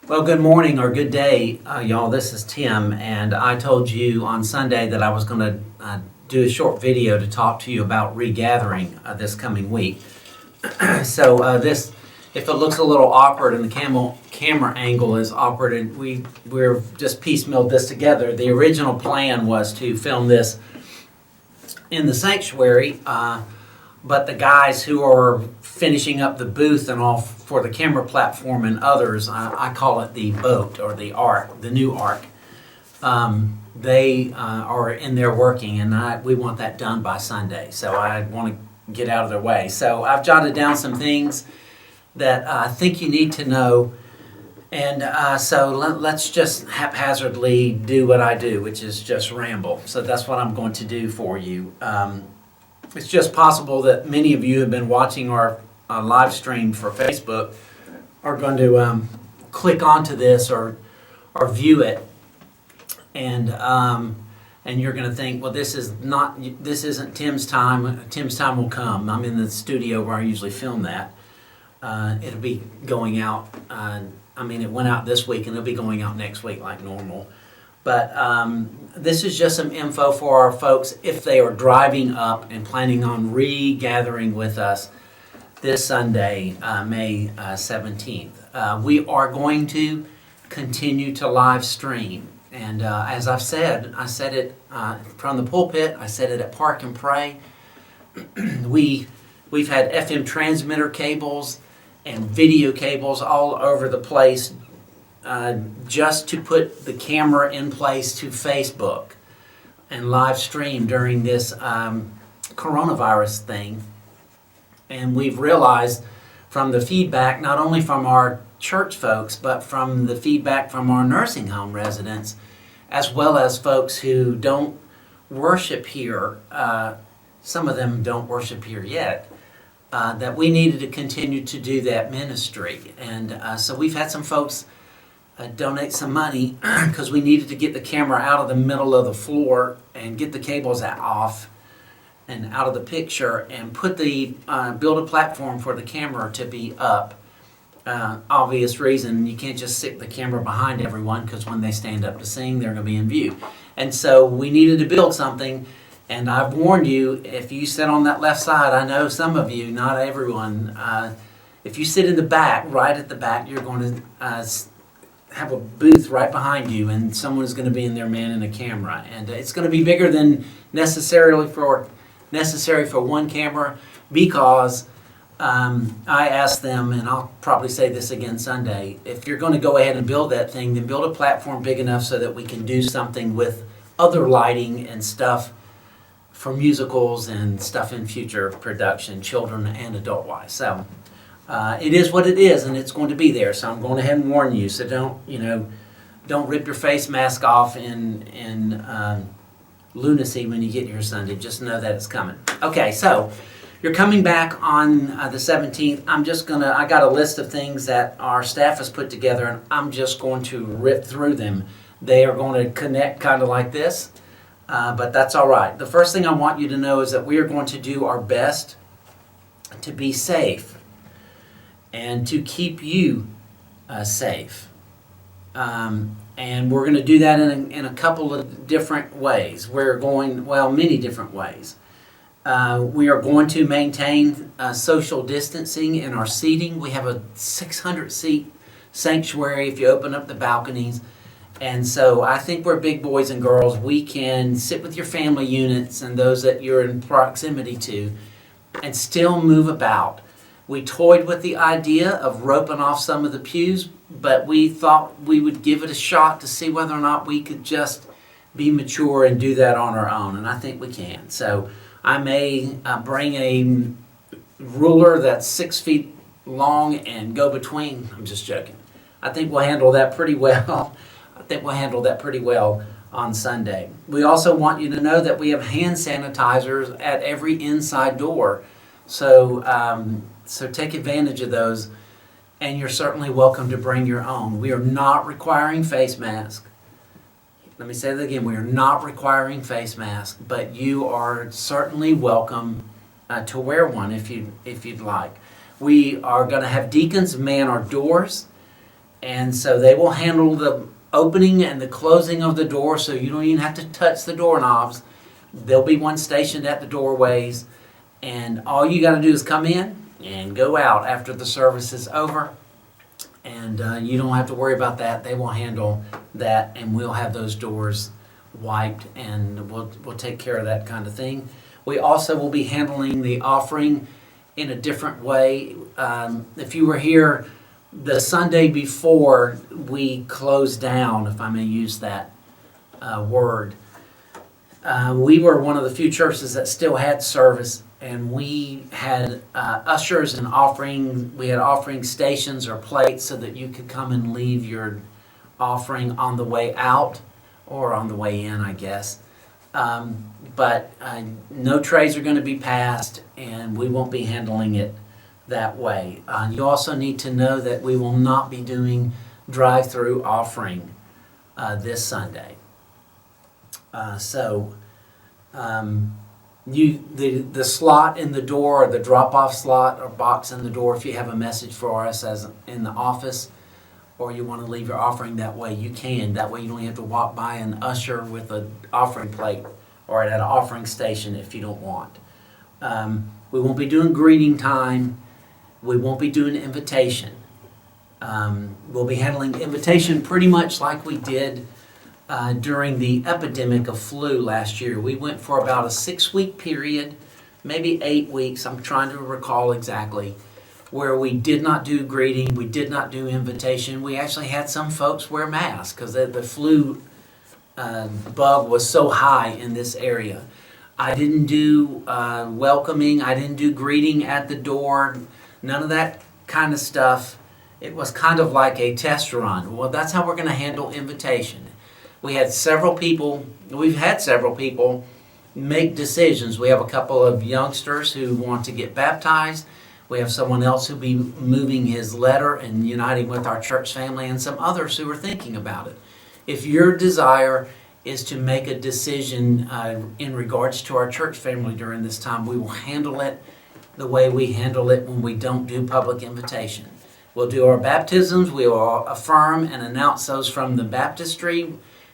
Well, good morning or good day, y'all. This is Tim, and I told you on Sunday that I was going to do a short video to talk to you about regathering this coming week. So if it looks a little awkward and the camera angle is awkward, and we're just piecemealed this together. The original plan was to film this in the sanctuary, but the guys who are finishing up the booth and all for the camera platform and others, I call it the boat or the ark, the new ark. They are in there working, and we want that done by Sunday. So I want to get out of their way. So I've jotted down some things that I think you need to know. And so let's just haphazardly do what I do, which is just ramble. So that's what I'm going to do for you. It's just possible that many of you have been watching our live stream for Facebook are going to click onto this or view it, and you're going to think, well, this isn't Tim's time. Tim's time will come. I'm in the studio where I usually film that. It'll be going out. It went out this week, and it'll be going out next week like normal. But this is just some info for our folks if they are driving up and planning on regathering with us this Sunday, May 17th. We are going to continue to live stream. And as I've said, I said it from the pulpit, I said it at Park and Pray. We've had FM transmitter cables and video cables all over the place just to put the camera in place to Facebook and live stream during this coronavirus thing. And we've realized from the feedback, not only from our church folks, but from the feedback from our nursing home residents, as well as folks who don't worship here, some of them don't worship here yet, that we needed to continue to do that ministry. And so we've had some folks donate some money because we needed to get the camera out of the middle of the floor and get the cables off and out of the picture and build a platform for the camera to be up. Obvious reason, you can't just sit the camera behind everyone because when they stand up to sing, they're going to be in view. And so we needed to build something, and I've warned you, if you sit on that left side, I know some of you, not everyone, if you sit in the back, right at the back, you're going to have a booth right behind you, and someone's going to be in there manning a camera, and it's going to be bigger than necessary for one camera, because I asked them, and I'll probably say this again Sunday, if you're going to go ahead and build that thing, then build a platform big enough so that we can do something with other lighting and stuff for musicals and stuff in future production, children and adult-wise. So it is what it is, and it's going to be there. So I'm going ahead and warn you. So don't rip your face mask off in lunacy when you get here Sunday. Just know that it's coming. Okay, so you're coming back on the 17th. I got a list of things that our staff has put together, and I'm just going to rip through them. They are going to connect kind of like this, but that's all right. The first thing I want you to know is that we are going to do our best to be safe and to keep you safe. And we're going to do that in a couple of different ways. Many different ways. We are going to maintain social distancing in our seating. We have a 600-seat sanctuary if you open up the balconies. And so I think we're big boys and girls. We can sit with your family units and those that you're in proximity to and still move about. We toyed with the idea of roping off some of the pews, but we thought we would give it a shot to see whether or not we could just be mature and do that on our own, and I think we can. So I may bring a ruler that's 6 feet long and go between. I'm just joking. I think we'll handle that pretty well. On Sunday. We also want you to know that we have hand sanitizers at every inside door. So take advantage of those, and you're certainly welcome to bring your own. We are not requiring face masks. Let me say that again. We are not requiring face masks, but you are certainly welcome to wear one if you'd like. We are going to have deacons man our doors, And so they will handle the opening and the closing of the door, so you don't even have to touch the doorknobs. There'll be one stationed at the doorways, and all you got to do is come in and go out after the service is over. And you don't have to worry about that. They will handle that, and we'll have those doors wiped, and we'll take care of that kind of thing. We also will be handling the offering in a different way. If you were here the Sunday before we closed down, if I may use that word, we were one of the few churches that still had service, and we had ushers and offering. We had offering stations or plates so that you could come and leave your offering on the way out or on the way in, I guess. But no trays are going to be passed, and we won't be handling it that way. You also need to know that we will not be doing drive-through offering this Sunday. The slot in the door, or the drop-off slot or box in the door, if you have a message for us as in the office, or you want to leave your offering that way, you can. That way you don't have to walk by an usher with an offering plate or at an offering station if you don't want. We won't be doing greeting time. We won't be doing invitation. We'll be handling invitation pretty much like we did during the epidemic of flu last year. We went for about a 6-week period, maybe 8 weeks, I'm trying to recall exactly, where we did not do greeting, we did not do invitation. We actually had some folks wear masks because the flu bug was so high in this area. I didn't do welcoming, I didn't do greeting at the door, none of that kind of stuff. It was kind of like a test run. Well, that's how we're going to handle invitation. We've had several people make decisions. We have a couple of youngsters who want to get baptized. We have someone else who'll be moving his letter and uniting with our church family, and some others who are thinking about it. If your desire is to make a decision in regards to our church family during this time, we will handle it the way we handle it when we don't do public invitation. We'll do our baptisms. We will affirm and announce those from the baptistry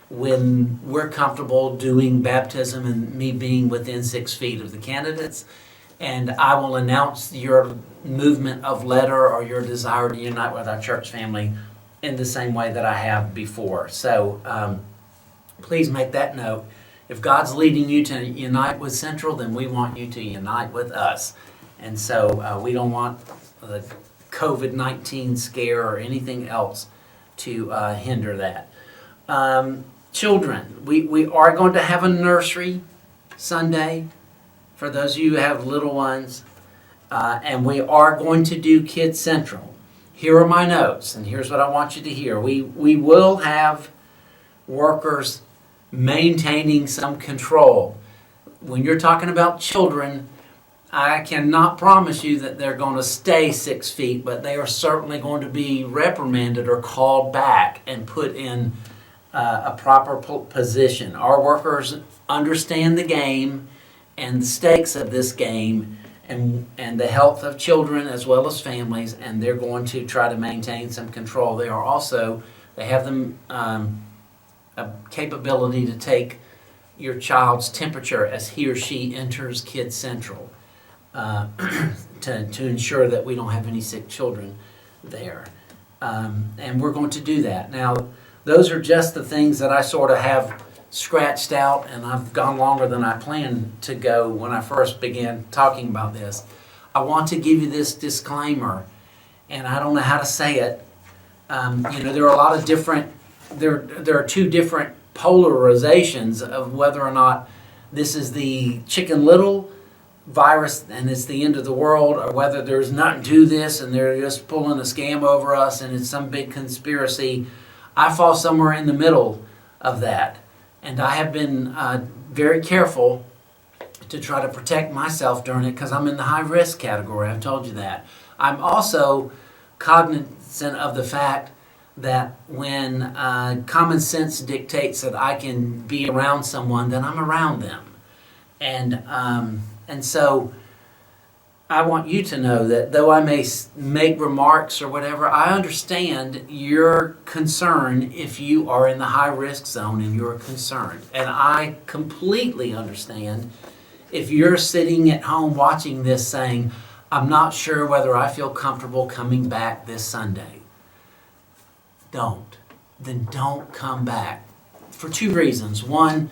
when we're comfortable doing baptism and me being within 6 feet of the candidates. And I will announce your movement of letter or your desire to unite with our church family in the same way that I have before. So please make that note. If God's leading you to unite with Central, then we want you to unite with us. And so we don't want the COVID-19 scare or anything else to hinder that. Children, we are going to have a nursery Sunday for those of you who have little ones, and we are going to do Kids Central. Here are my notes, and here's what I want you to hear. We will have workers maintaining some control. When you're talking about children, I cannot promise you that they're going to stay 6 feet, but they are certainly going to be reprimanded or called back and put in a proper position. Our workers understand the game and the stakes of this game and the health of children as well as families, and they're going to try to maintain some control. They have them a capability to take your child's temperature as he or she enters Kids Central to ensure that we don't have any sick children there. And we're going to do that. Now, those are just the things that I sort of have scratched out, and I've gone longer than I planned to go when I first began talking about this. I want to give you this disclaimer, and I don't know how to say it. There are a lot of different, there are two different polarizations of whether or not this is the Chicken Little virus and it's the end of the world, or whether there's nothing to this and they're just pulling a scam over us and it's some big conspiracy. I fall somewhere in the middle of that. And I have been very careful to try to protect myself during it because I'm in the high risk category. I've told you that. I'm also cognizant of the fact that when common sense dictates that I can be around someone, then I'm around them. And so I want you to know that though I may make remarks or whatever, I understand your concern if you are in the high risk zone and you're concerned. And I completely understand if you're sitting at home watching this saying, I'm not sure whether I feel comfortable coming back this Sunday. Then don't come back. For two reasons. One,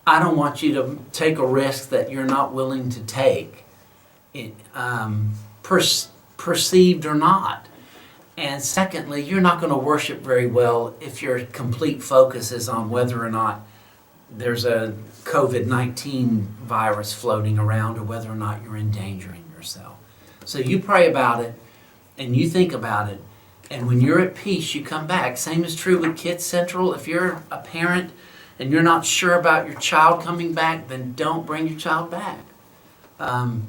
I don't want you to take a risk that you're not willing to take, perceived or not. And secondly, you're not going to worship very well if your complete focus is on whether or not there's a COVID-19 virus floating around or whether or not you're endangering yourself. So you pray about it and you think about it, and when you're at peace, you come back. Same is true with Kids Central. If you're a parent and you're not sure about your child coming back, then don't bring your child back. And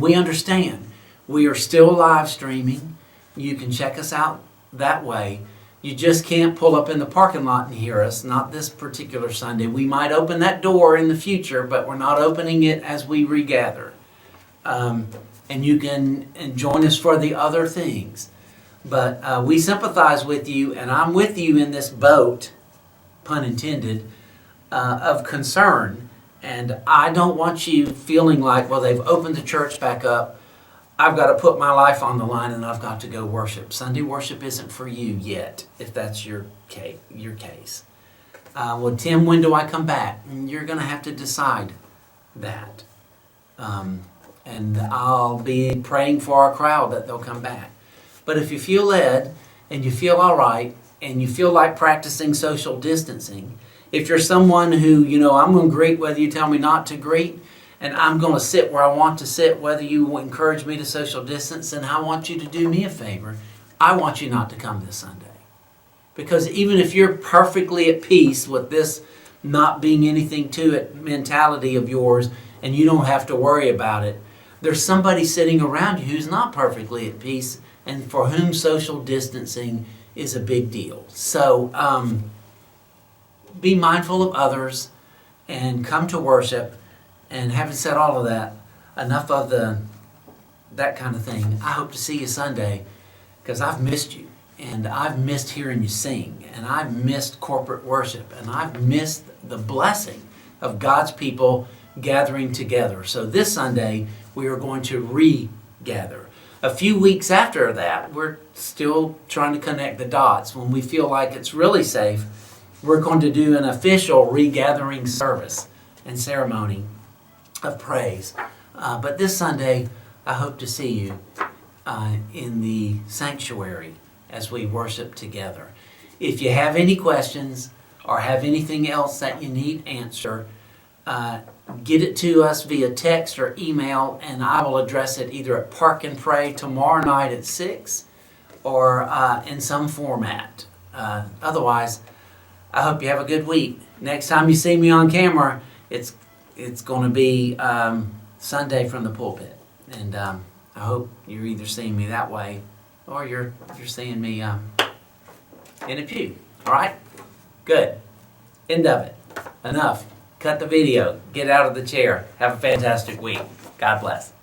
we understand. We are still live streaming. You can check us out that way. You just can't pull up in the parking lot and hear us, not this particular Sunday. We might open that door in the future, but we're not opening it as we regather. And you can join us for the other things. But we sympathize with you, and I'm with you in this boat, pun intended, of concern. And I don't want you feeling like, well, they've opened the church back up. I've got to put my life on the line and I've got to go worship. Sunday worship isn't for you yet, if that's your case. Well, Tim, when do I come back? And you're going to have to decide that. And I'll be praying for our crowd that they'll come back. But if you feel led and you feel all right and you feel like practicing social distancing, if you're someone who, I'm going to greet whether you tell me not to greet, and I'm going to sit where I want to sit whether you encourage me to social distance, and I want you to do me a favor. I want you not to come this Sunday. Because even if you're perfectly at peace with this not being anything to it mentality of yours and you don't have to worry about it, there's somebody sitting around you who's not perfectly at peace and for whom social distancing is a big deal. So be mindful of others and come to worship. And having said all of that, enough of that kind of thing. I hope to see you Sunday because I've missed you. And I've missed hearing you sing. And I've missed corporate worship. And I've missed the blessing of God's people gathering together. So this Sunday, we are going to regather. A few weeks after that, we're still trying to connect the dots. When we feel like it's really safe, we're going to do an official regathering service and ceremony of praise. But this Sunday, I hope to see you in the sanctuary as we worship together. If you have any questions or have anything else that you need answered, get it to us via text or email, and I will address it either at Park and Pray tomorrow night at 6 or in some format. Otherwise, I hope you have a good week. Next time you see me on camera, it's going to be Sunday from the pulpit. And I hope you're either seeing me that way or you're seeing me in a pew. All right? Good. End of it. Enough. Cut the video. Get out of the chair. Have a fantastic week. God bless.